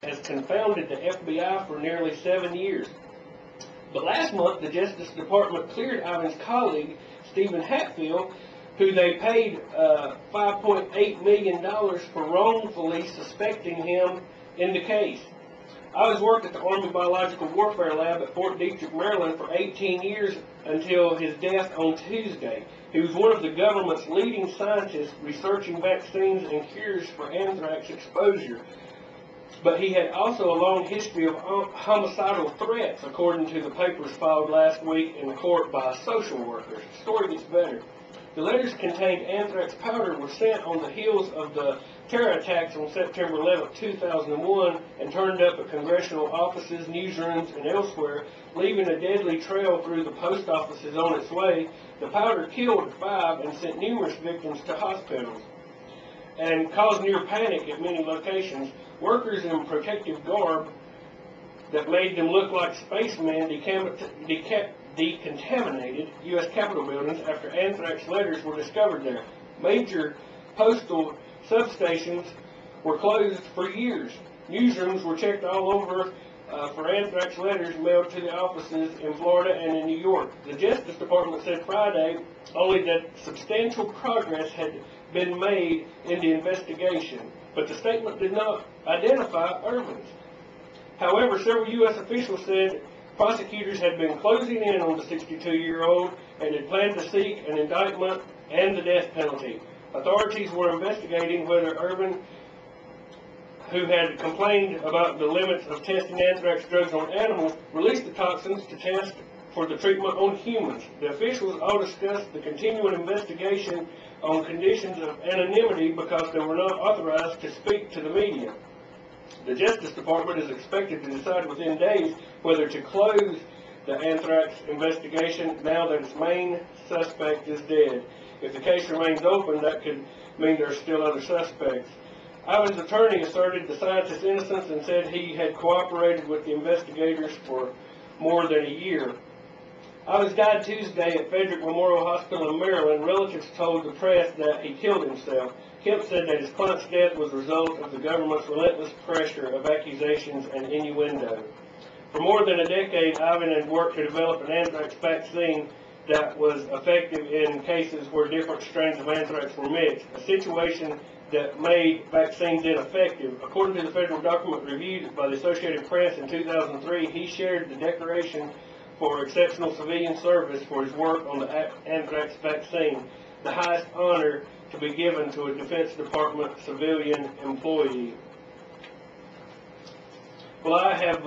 has confounded the FBI for nearly 7 years. But last month, the Justice Department cleared Ivan's colleague, Stephen Hatfield, who they paid $5.8 million for wrongfully suspecting him in the case. Ivan's worked at the Army Biological Warfare Lab at Fort Detrick, Maryland for 18 years until his death on Tuesday. He was one of the government's leading scientists researching vaccines and cures for anthrax exposure. But he had also a long history of homicidal threats, according to the papers filed last week in court by social workers. The story gets better. The letters contained anthrax powder were sent on the heels of the terror attacks on September 11, 2001, and turned up at congressional offices, newsrooms, and elsewhere, leaving a deadly trail through the post offices on its way. The powder killed 5 and sent numerous victims to hospitals and caused near panic at many locations. Workers in protective garb that made them look like spacemen decontaminated U.S. Capitol buildings after anthrax letters were discovered there. Major postal substations were closed for years. Newsrooms were checked all over for anthrax letters mailed to the offices in Florida and in New York. The Justice Department said Friday only that substantial progress had been made in the investigation, but the statement did not identify Irvin's. However, several U.S. officials said prosecutors had been closing in on the 62-year-old and had planned to seek an indictment and the death penalty. Authorities were investigating whether Irvin, who had complained about the limits of testing anthrax drugs on animals, released the toxins to test for the treatment on humans. The officials all discussed the continuing investigation on conditions of anonymity because they were not authorized to speak to the media. The Justice Department is expected to decide within days whether to close the anthrax investigation now that its main suspect is dead. If the case remains open, that could mean there are still other suspects. Ivan's attorney asserted the scientist's innocence and said he had cooperated with the investigators for more than a year. Ivan's died Tuesday at Frederick Memorial Hospital in Maryland. Relatives told the press that he killed himself. Kemp said that his client's death was a result of the government's relentless pressure of accusations and innuendo. For more than a decade, Ivan had worked to develop an anthrax vaccine that was effective in cases where different strains of anthrax were mixed, a situation that made vaccines ineffective. According to the federal document reviewed by the Associated Press in 2003, he shared the Declaration for Exceptional Civilian Service for his work on the anthrax vaccine, the highest honor to be given to a Defense Department civilian employee. Well, I have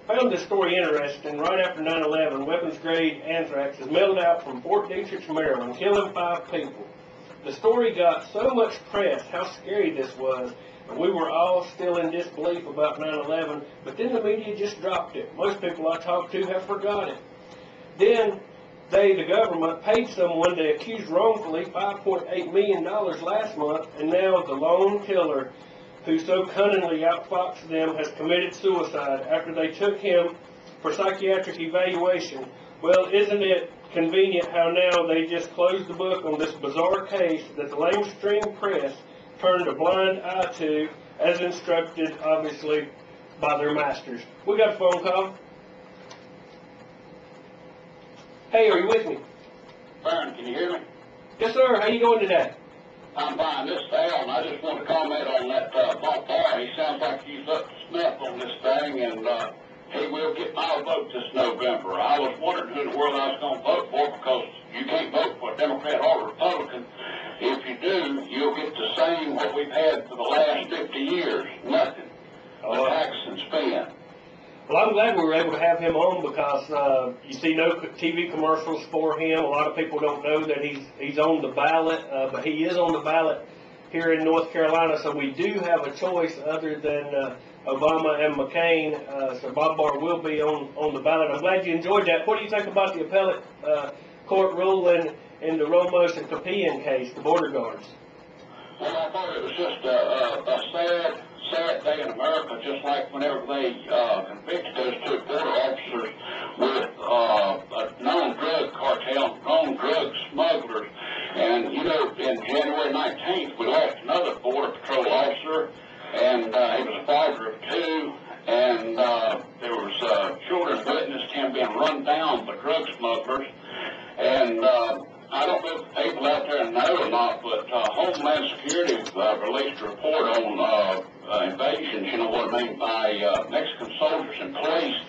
found this story interesting. Right after 9/11, weapons-grade anthrax is mailed out from Fort Detrick, Maryland, killing 5 people. The story got so much press, how scary this was, and we were all still in disbelief about 9/11, but then the media just dropped it. Most people I talked to have forgot it. Then the government, paid someone they accused wrongfully $5.8 million last month, and now the lone killer who so cunningly outfoxed them has committed suicide after they took him for psychiatric evaluation. Well, isn't it convenient how now they just closed the book on this bizarre case that the mainstream press turned a blind eye to, as instructed, obviously, by their masters. We got a phone call. Hey, are you with me? Vern, can you hear me? Yes, sir. How you doing today? I'm fine. This is Al, and I just want to comment on that Bob. He sounds like he's up to snuff on this thing, and he will get my vote this November. I was wondering who in the world I was going to vote for, because you can't vote for a Democrat or Republican. If you do, you'll get the same what we've had for the last 50 years, nothing. Tax and spend. Well, I'm glad we were able to have him on, because you see no TV commercials for him. A lot of people don't know that he's on the ballot, but he is on the ballot here in North Carolina, so we do have a choice other than Obama and McCain, so Bob Barr will be on the ballot. I'm glad you enjoyed that. What do you think about the appellate court ruling in the Ramos and Capian case, the border guards? Well, I thought it was just a sad day in America, just like whenever they convicted those 2 border officers with a known drug cartel, known drug smugglers. And, you know, in January 19th, we lost another Border Patrol officer, and he was a father of 2, run down by drug smugglers. And I don't know if people out there know or not, but Homeland Security released a report on invasions, you know what I mean, by Mexican soldiers and police.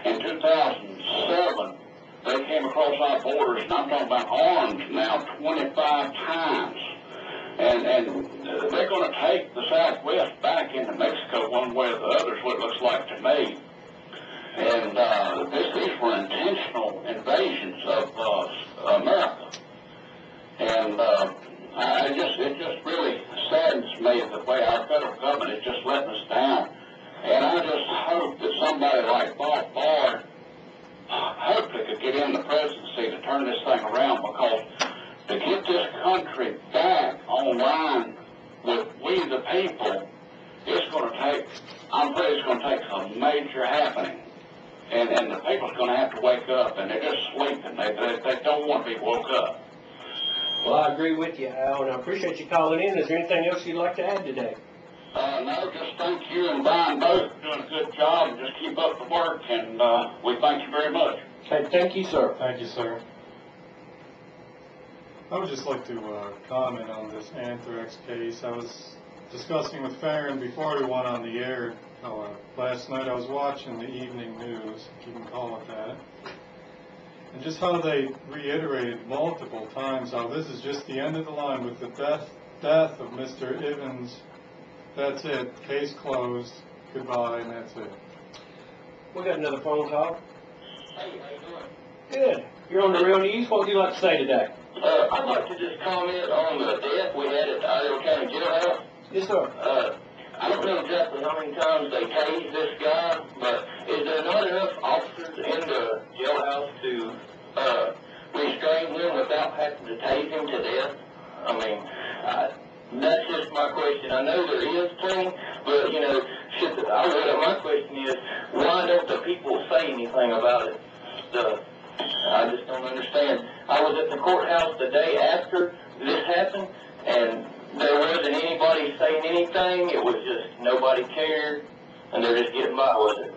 In 2007, they came across our borders, and I'm talking about armed now, 25 times. And they're going to take the Southwest back into Mexico one way or the other, is what it looks like to me. And these were intentional invasions of America. And it just really saddens me the way our federal government is just letting us down. And I just hope that somebody like Bob Bard hopefully could get in the presidency to turn this thing around, because to get this country back online with we the people, it's going to take, I'm afraid it's going to take a major happening. And the people's going to have to wake up, and they're just sleeping. They don't want to be woke up. Well, I agree with you, Al, and I appreciate you calling in. Is there anything else you'd like to add today? No, just thank you and Brian both for doing a good job, and just keep up the work, and we thank you very much. Hey, thank you, sir. Thank you, sir. I would just like to comment on this anthrax case. I was discussing with Farron before we went on the air. Last night I was watching the evening news, if you can call it that, and just how they reiterated multiple times how this is just the end of the line with the death of Mr. Ivins. That's it. Case closed. Goodbye, and that's it. We got another phone call. Hey, how you doing? Good. You're on the Real News. What would you like to say today? I'd like to just comment on the death we had at the Idaho County Jailhouse. Yes, sir. I don't know exactly how many times they tased this guy, but is there not enough officers in the jailhouse to restrain him without having to tase him to death? I mean, that's just my question. I know there is plenty, but, you know, my question is, why don't the people say anything about it? I just don't understand. I was at the courthouse the day after this happened, and there wasn't anybody saying anything. It was just nobody cared, and they're just getting by with it.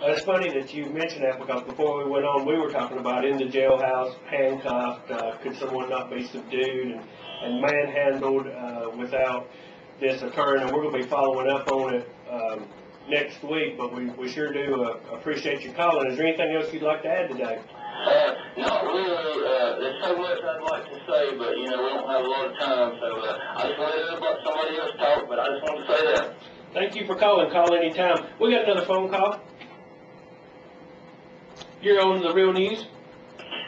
It's funny that you mentioned that, because before we went on, we were talking about in the jailhouse, handcuffed, could someone not be subdued and manhandled without this occurring, and we're going to be following up on it next week, but we sure do appreciate you calling. Is there anything else you'd like to add today? Not really. There's so much I'd like to say, but, you know, we don't have a lot of time, so I just wanted to let somebody else talk, but I just wanted to say that. Thank you for calling. Call anytime. We got another phone call. You're on the Real News.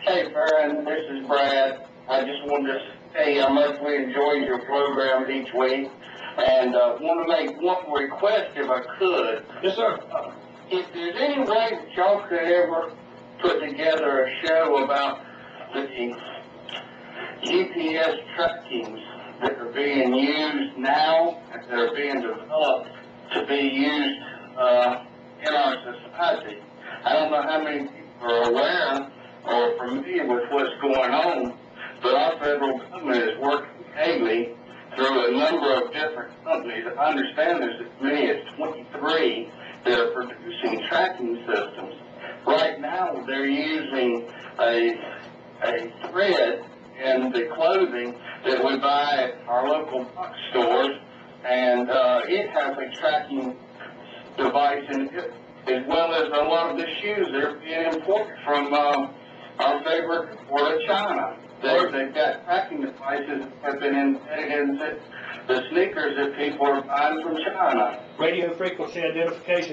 Hey, Farron, this is Brad. I just wanted to say how much we enjoy your program each week, and want to make one request if I could. Yes, sir. If there's any way that y'all could ever put together a show about the GPS trackings that are being used now and that are being developed to be used in our society. I don't know how many people are aware or familiar with what's going on, but our federal government is working daily through a number of different companies. I understand there's as many as 23 that are producing tracking systems. Right now, they're using a thread in the clothing that we buy at our local box stores, and it has a tracking device in it, as well as a lot of the shoes that are being imported from our favorite port of China. They've got tracking devices that have been embedded into the sneakers that people are buying from China. Radio frequency identification.